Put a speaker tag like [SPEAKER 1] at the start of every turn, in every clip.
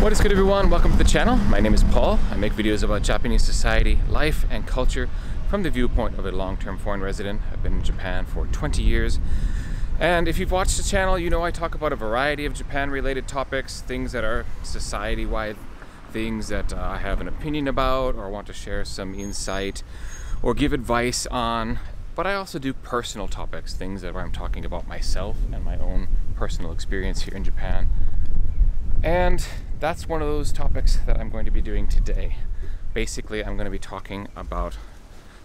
[SPEAKER 1] What is good, everyone? Welcome to the channel. My name is Paul. I make videos about Japanese society, life, and culture from the viewpoint of a long-term foreign resident. I've been in Japan for 20 years. And if you've watched the channel, you know I talk about a variety of Japan-related topics, things that are society-wide, things that I have an opinion about or want to share some insight or give advice on. But I also do personal topics, things that where I'm talking about myself and my own personal experience here in Japan. And that's one of those topics that I'm going to be doing today. Basically, I'm going to be talking about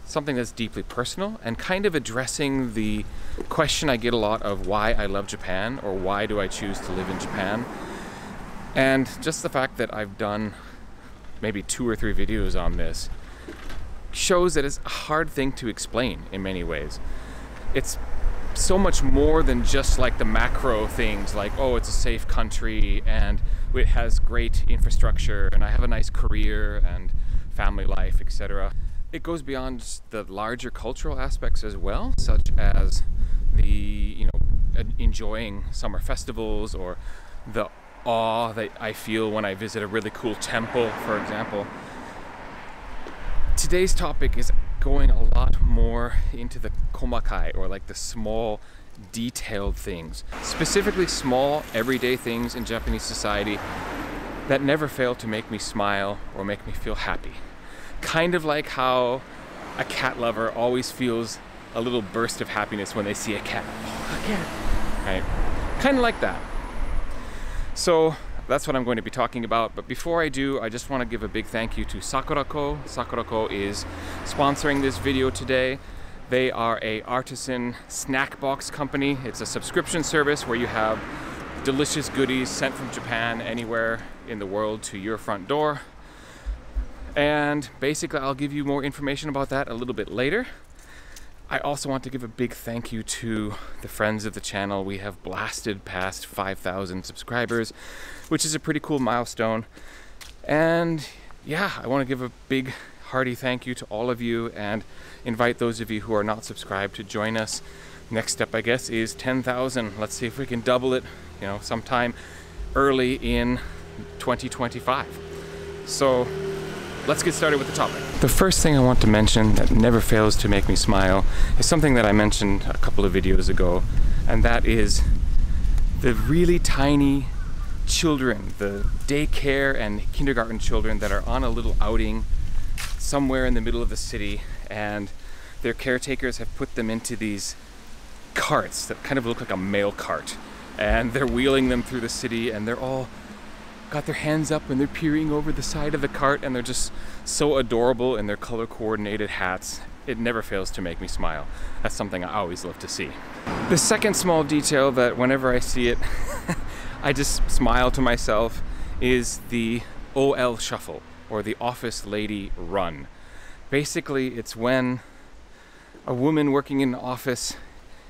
[SPEAKER 1] something that's deeply personal and kind of addressing the question I get a lot of why I love Japan or why do I choose to live in Japan. And just the fact that I've done maybe 2 or 3 videos on this shows that it's a hard thing to explain in many ways. It's so much more than just like the macro things like, oh, it's a safe country and it has great infrastructure and I have a nice career and family life, etc. It goes beyond the larger cultural aspects as well, such as the, enjoying summer festivals or the awe that I feel when I visit a really cool temple, for example. Today's topic is going a lot more into the komakai, or like the small, detailed things. Specifically small, everyday things in Japanese society that never fail to make me smile or make me feel happy. Kind of like how a cat lover always feels a little burst of happiness when they see a cat. Oh, a cat. Right? Kind of like that. So that's what I'm going to be talking about. But before I do, I just want to give a big thank you to Sakurako. Sakurako is sponsoring this video today. They are a artisan snack box company. It's a subscription service where you have delicious goodies sent from Japan anywhere in the world to your front door. And basically, I'll give you more information about that a little bit later. I also want to give a big thank you to the friends of the channel. We have blasted past 5,000 subscribers, which is a pretty cool milestone. And yeah, I want to give a big hearty thank you to all of you and invite those of you who are not subscribed to join us. Next step, I guess, is 10,000. Let's see if we can double it, sometime early in 2025. So let's get started with the topic. The first thing I want to mention that never fails to make me smile is something that I mentioned a couple of videos ago, and that is the really tiny children, the daycare and kindergarten children that are on a little outing somewhere in the middle of the city, and their caretakers have put them into these carts that kind of look like a mail cart, and they're wheeling them through the city, and they're all got their hands up and they're peering over the side of the cart, and they're just so adorable in their color coordinated hats. It never fails to make me smile. That's something I always love to see. The second small detail that whenever I see it I just smile to myself is the OL shuffle, or the office lady run. Basically, it's when a woman working in an office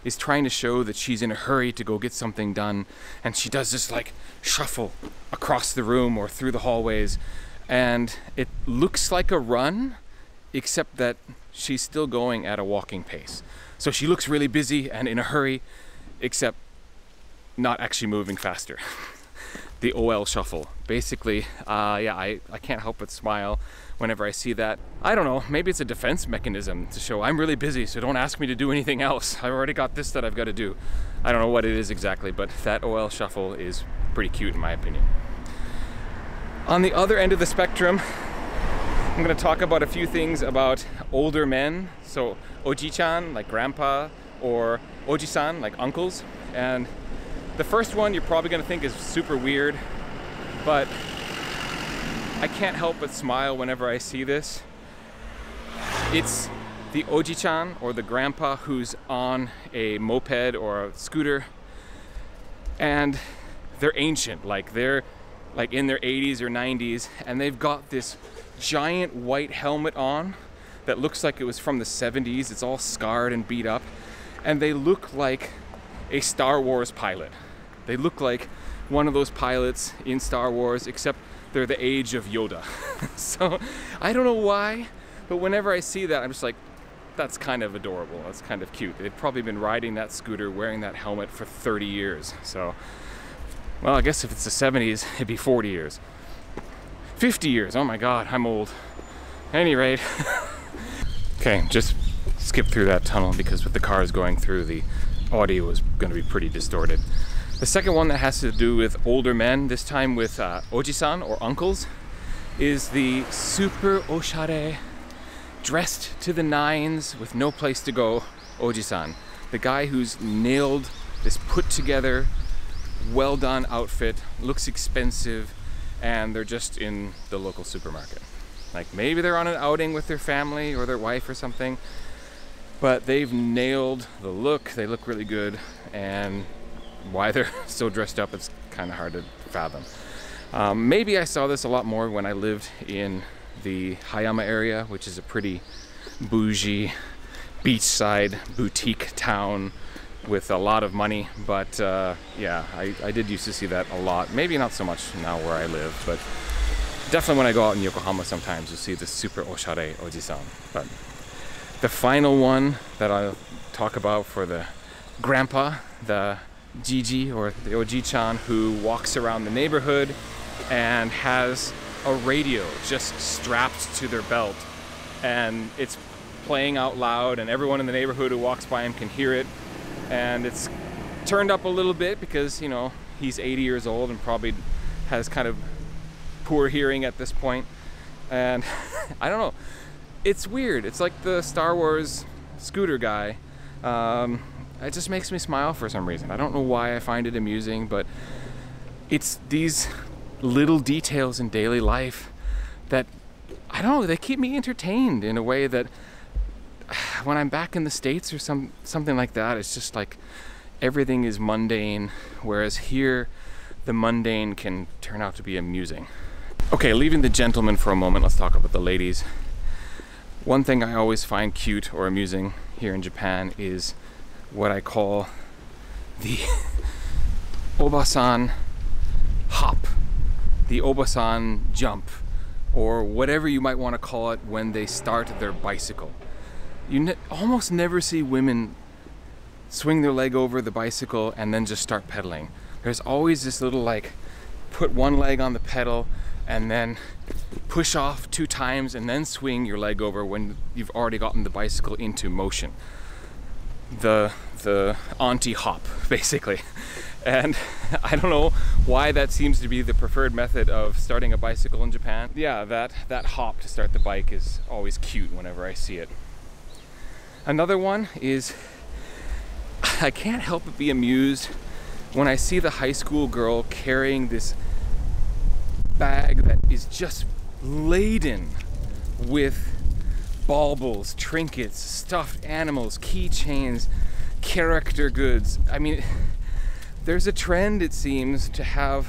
[SPEAKER 1] is trying to show that she's in a hurry to go get something done, and she does this like shuffle across the room or through the hallways, and it looks like a run, except that she's still going at a walking pace. So she looks really busy and in a hurry, except not actually moving faster. The OL shuffle. Basically, I can't help but smile whenever I see that. I don't know, maybe it's a defense mechanism to show I'm really busy, so don't ask me to do anything else. I've already got this that I've got to do. I don't know what it is exactly, but that OL shuffle is pretty cute in my opinion. On the other end of the spectrum, I'm going to talk about a few things about older men. So oji-chan, like grandpa, or oji-san, like uncles. And the first one you're probably going to think is super weird, but I can't help but smile whenever I see this. It's the oji-chan, or the grandpa, who's on a moped or a scooter, and they're ancient, like they're like in their 80s or 90s, and they've got this giant white helmet on that looks like it was from the 70s. It's all scarred and beat up, and they look like a Star Wars pilot. They look like one of those pilots in Star Wars, except they're the age of Yoda. So I don't know why, but whenever I see that, I'm just like, that's kind of adorable. That's kind of cute. They've probably been riding that scooter, wearing that helmet for 30 years. So, well, I guess if it's the 70s, it'd be 40 years. 50 years, oh my god, I'm old. At any rate, okay, just skip through that tunnel because with the cars going through, the audio is going to be pretty distorted. The second one that has to do with older men, this time with oji-san or uncles, is the super oshare, dressed to the nines with no place to go oji-san. The guy who's nailed this put together, well done outfit, looks expensive, and they're just in the local supermarket. Like maybe they're on an outing with their family or their wife or something, but they've nailed the look, they look really good, and why they're so dressed up, it's kind of hard to fathom. Maybe I saw this a lot more when I lived in the Hayama area, which is a pretty bougie beachside boutique town with a lot of money, but yeah, I did used to see that a lot. Maybe not so much now where I live, but definitely when I go out in Yokohama sometimes you'll see the super oshare oji-san. But the final one that I'll talk about for the grandpa, the Jiji or the Oji-chan who walks around the neighborhood and has a radio just strapped to their belt, and it's playing out loud and everyone in the neighborhood who walks by him can hear it, and it's turned up a little bit because, you know, he's 80 years old and probably has kind of poor hearing at this point. And I don't know, it's weird. It's like the Star Wars scooter guy. It just makes me smile for some reason. I don't know why I find it amusing, but it's these little details in daily life that, I don't know, they keep me entertained in a way that when I'm back in the States or something like that, it's just like everything is mundane, whereas here the mundane can turn out to be amusing. Okay, leaving the gentlemen for a moment, let's talk about the ladies. One thing I always find cute or amusing here in Japan is what I call the obasan hop, the obasan jump, or whatever you might want to call it when they start their bicycle. You almost never see women swing their leg over the bicycle and then just start pedaling. There's always this little, like, put one leg on the pedal and then push off 2 times and then swing your leg over when you've already gotten the bicycle into motion. The auntie hop, basically. And I don't know why that seems to be the preferred method of starting a bicycle in Japan. Yeah, that hop to start the bike is always cute whenever I see it. Another one is, I can't help but be amused when I see the high school girl carrying this bag that is just laden with baubles, trinkets, stuffed animals, keychains, character goods. I mean, there's a trend, it seems, to have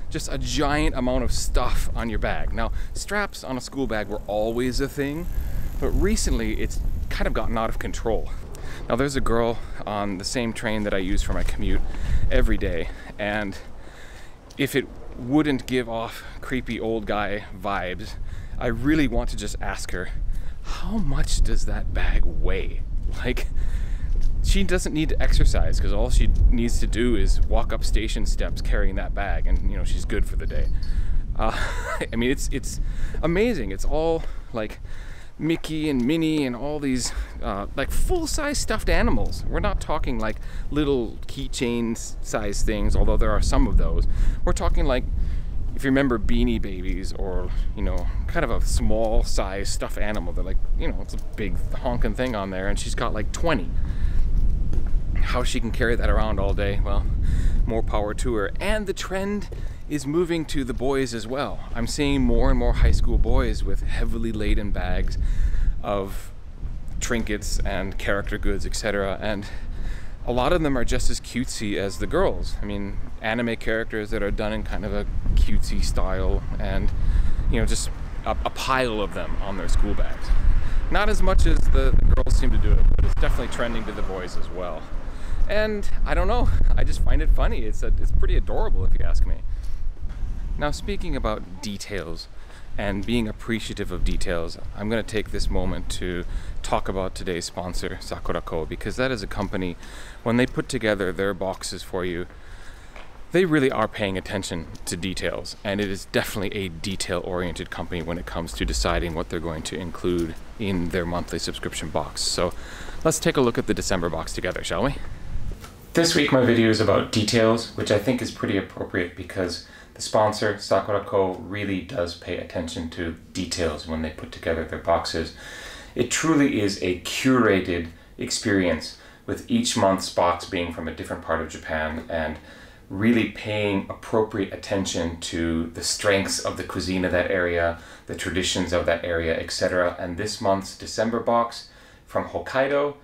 [SPEAKER 1] just a giant amount of stuff on your bag. Now, straps on a school bag were always a thing, but recently it's kind of gotten out of control. Now, there's a girl on the same train that I use for my commute every day, and if it wouldn't give off creepy old guy vibes, I really want to just ask her, how much does that bag weigh? Like, she doesn't need to exercise because all she needs to do is walk up station steps carrying that bag, and you know, she's good for the day. I mean, it's amazing. It's all like Mickey and Minnie and all these like full-size stuffed animals. We're not talking like little keychain size things, although there are some of those. We're talking like, if you remember Beanie Babies, or, you know, kind of a small size stuffed animal. They're like, you know, it's a big honking thing on there, and she's got like 20. How she can carry that around all day, well, more power to her. And the trend is moving to the boys as well. I'm seeing more and more high school boys with heavily laden bags of trinkets and character goods, etc. And a lot of them are just as cutesy as the girls. I mean, anime characters that are done in kind of a cutesy style, and, you know, just a pile of them on their school bags. Not as much as the girls seem to do it, but it's definitely trending to the boys as well. And I don't know, I just find it funny. It's pretty adorable, if you ask me. Now, speaking about details and being appreciative of details, I'm going to take this moment to talk about today's sponsor, Sakura Co, because that is a company, when they put together their boxes for you, they really are paying attention to details, and it is definitely a detail-oriented company when it comes to deciding what they're going to include in their monthly subscription box. So let's take a look at the December box together, shall we? This week my video is about details, which I think is pretty appropriate because the sponsor, Sakura Co., really does pay attention to details when they put together their boxes. It truly is a curated experience, with each month's box being from a different part of Japan and really paying appropriate attention to the strengths of the cuisine of that area, the traditions of that area, etc. And this month's December box from Hokkaido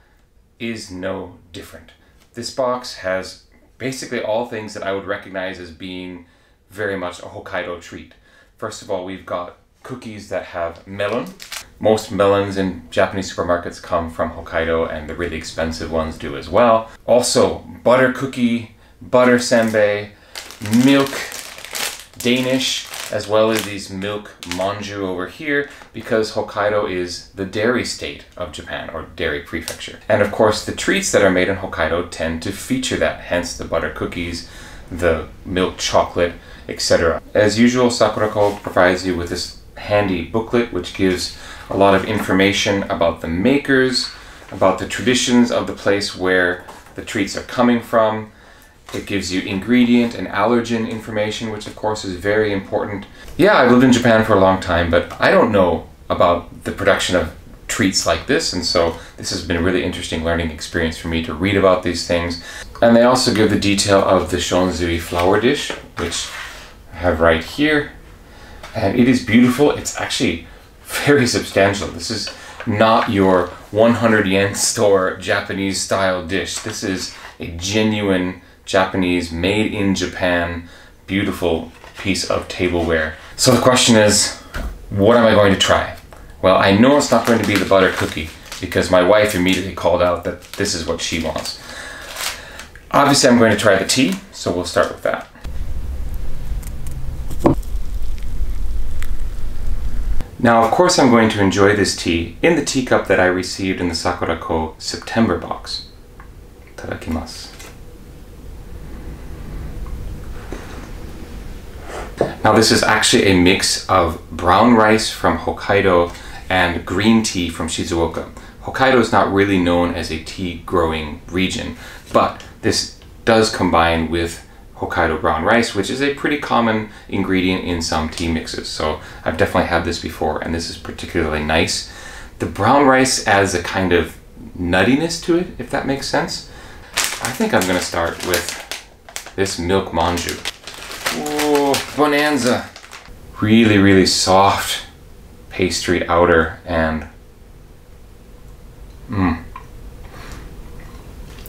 [SPEAKER 1] is no different. This box has basically all things that I would recognize as being very much a Hokkaido treat. First of all, we've got cookies that have melon. Most melons in Japanese supermarkets come from Hokkaido, and the really expensive ones do as well. Also, butter cookie, butter senbei, milk Danish, as well as these milk manju over here, because Hokkaido is the dairy state of Japan, or dairy prefecture. And of course, the treats that are made in Hokkaido tend to feature that, hence the butter cookies, the milk chocolate, etc. As usual, Sakura Co. provides you with this handy booklet which gives a lot of information about the makers, about the traditions of the place where the treats are coming from. It gives you ingredient and allergen information, which of course is very important. Yeah, I've lived in Japan for a long time, but I don't know about the production of treats like this, and so this has been a really interesting learning experience for me to read about these things. And they also give the detail of the shonzui flour dish, which I have right here. And it is beautiful. It's actually very substantial. This is not your 100 yen store Japanese style dish. This is a genuine Japanese, made in Japan, beautiful piece of tableware. So the question is, what am I going to try? Well, I know it's not going to be the butter cookie because my wife immediately called out that this is what she wants. Obviously, I'm going to try the tea, so we'll start with that. Now, of course, I'm going to enjoy this tea in the teacup that I received in the Sakura Co. September box. Itadakimasu. Now, this is actually a mix of brown rice from Hokkaido and green tea from Shizuoka. Hokkaido is not really known as a tea growing region, but this does combine with Hokkaido brown rice, which is a pretty common ingredient in some tea mixes. So I've definitely had this before, and this is particularly nice. The brown rice adds a kind of nuttiness to it, if that makes sense. I think I'm going to start with this milk manju. Oh, bonanza! Really, really soft pastry outer, and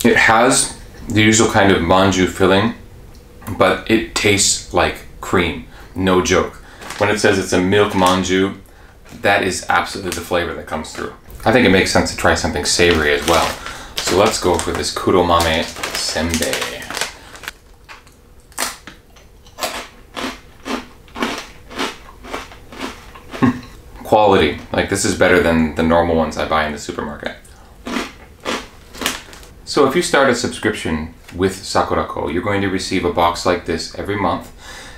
[SPEAKER 1] it has the usual kind of manju filling, but it tastes like cream, no joke. When it says it's a milk manju, that is absolutely the flavor that comes through. I think it makes sense to try something savory as well. So let's go for this kuromame senbei. Quality, like this is better than the normal ones I buy in the supermarket. So if you start a subscription with Sakura Co., you're going to receive a box like this every month,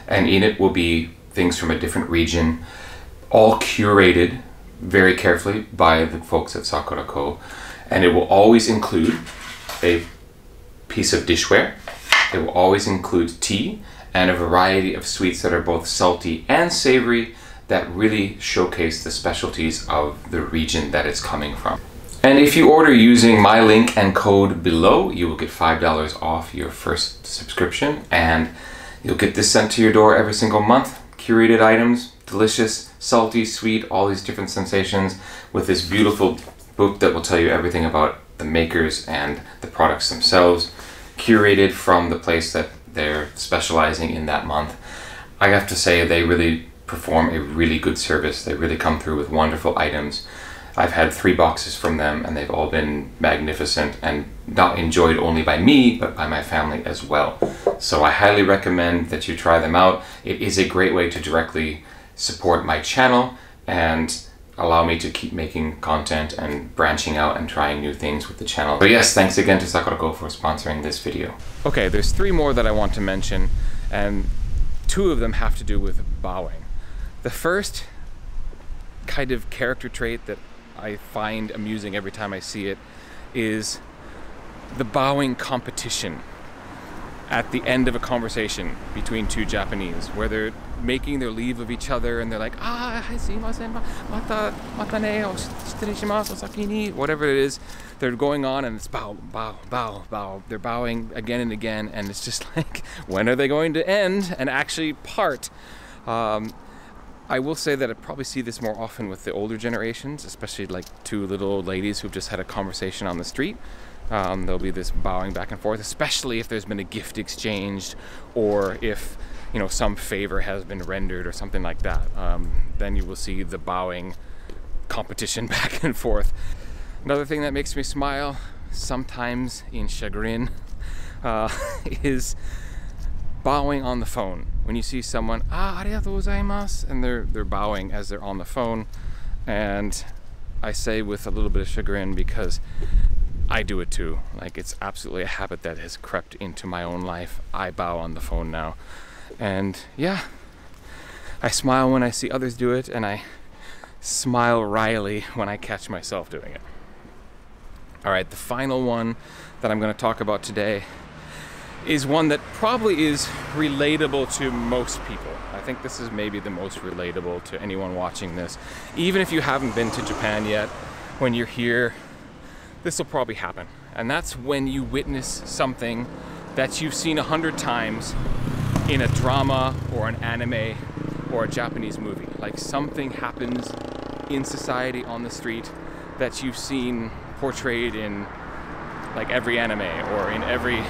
[SPEAKER 1] and in it will be things from a different region, all curated very carefully by the folks at Sakura Co. And it will always include a piece of dishware, it will always include tea, and a variety of sweets that are both salty and savory that really showcase the specialties of the region that it's coming from. And if you order using my link and code below, you will get $5 off your first subscription, and you'll get this sent to your door every single month. Curated items, delicious, salty, sweet, all these different sensations, with this beautiful book that will tell you everything about the makers and the products themselves, curated from the place that they're specializing in that month. I have to say, they really perform a really good service. They really come through with wonderful items. I've had 3 boxes from them, and they've all been magnificent and not enjoyed only by me, but by my family as well. So I highly recommend that you try them out. It is a great way to directly support my channel and allow me to keep making content and branching out and trying new things with the channel. So yes, thanks again to Sakura Co. for sponsoring this video. Okay, there's 3 more that I want to mention. And two of them have to do with bowing. The first kind of character trait that I find amusing every time I see it is the bowing competition at the end of a conversation between two Japanese, where they're making their leave of each other and they're like, sumimasen, mata ne, o shiteri shimasu, osaki ni, whatever it is. They're going on and it's bow, bow, bow, bow. They're bowing again and again, and it's just like, when are they going to end and actually part? I will say that I probably see this more often with the older generations, especially like two little old ladies who've just had a conversation on the street. There'll be this bowing back and forth, especially if there's been a gift exchanged, or if, you know, some favor has been rendered or something like that. Then you will see the bowing competition back and forth. Another thing that makes me smile, sometimes in chagrin, is bowing on the phone. When you see someone, arigatou gozaimasu, and they're bowing as they're on the phone. And I say with a little bit of chagrin because I do it too. Like, it's absolutely a habit that has crept into my own life. I bow on the phone now. And yeah, I smile when I see others do it, and I smile wryly when I catch myself doing it. All right, the final one that I'm going to talk about today is one that probably is relatable to most people. I think this is maybe the most relatable to anyone watching this. Even if you haven't been to Japan yet, when you're here, this will probably happen. And that's when you witness something that you've seen 100 times in a drama or an anime or a Japanese movie. Like, something happens in society on the street that you've seen portrayed in like every anime or in every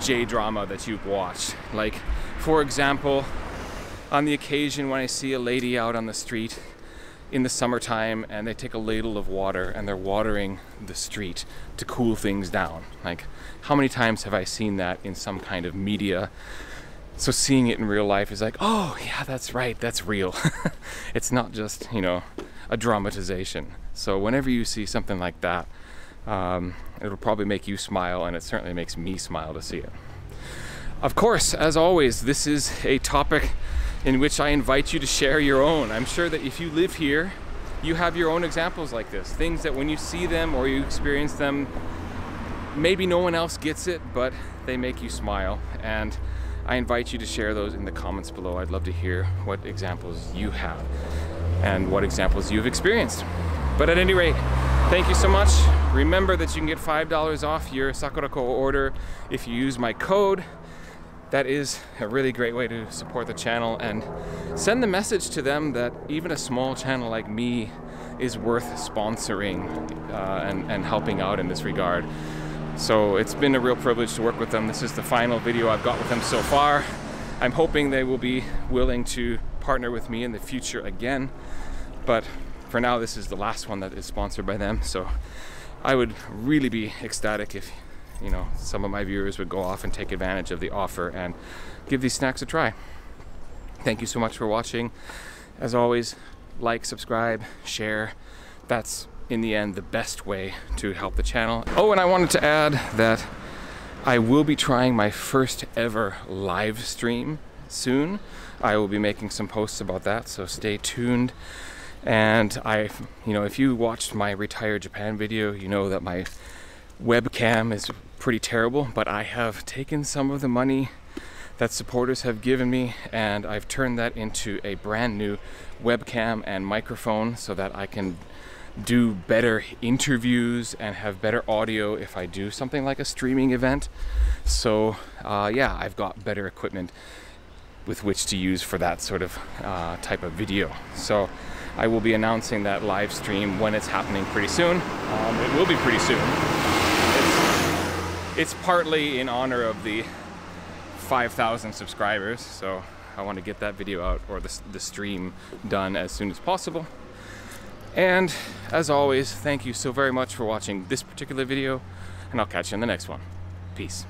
[SPEAKER 1] J-drama that you've watched. Like, for example, on the occasion when I see a lady out on the street in the summertime and they take a ladle of water and they're watering the street to cool things down. Like, how many times have I seen that in some kind of media? So seeing it in real life is like, oh yeah, that's right, that's real. It's not just, you know, a dramatization. So whenever you see something like that, it'll probably make you smile, and it certainly makes me smile to see it. Of course, as always, this is a topic in which I invite you to share your own. I'm sure that if you live here, you have your own examples like this. Things that when you see them or you experience them, maybe no one else gets it, but they make you smile. And I invite you to share those in the comments below. I'd love to hear what examples you have and what examples you've experienced. But at any rate, thank you so much. Remember that you can get $5 off your Sakurako order if you use my code. That is a really great way to support the channel and send the message to them that even a small channel like me is worth sponsoring and helping out in this regard. So it's been a real privilege to work with them. This is the final video I've got with them so far. I'm hoping they will be willing to partner with me in the future again, but for now this is the last one that is sponsored by them. So I would really be ecstatic if, you know, some of my viewers would go off and take advantage of the offer and give these snacks a try. Thank you so much for watching. As always, like, subscribe, share. That's in the end the best way to help the channel. Oh, and I wanted to add that I will be trying my first ever live stream soon. I will be making some posts about that, so stay tuned. And you know, if you watched my Retire Japan video, you know that my webcam is pretty terrible, but I have taken some of the money that supporters have given me and I've turned that into a brand new webcam and microphone so that I can do better interviews and have better audio if I do something like a streaming event. So yeah, I've got better equipment with which to use for that sort of type of video. So I will be announcing that live stream when it's happening pretty soon. It will be pretty soon. It's partly in honor of the 5,000 subscribers, so I want to get that video out, or the stream done, as soon as possible. And as always, thank you so very much for watching this particular video, and I'll catch you in the next one. Peace.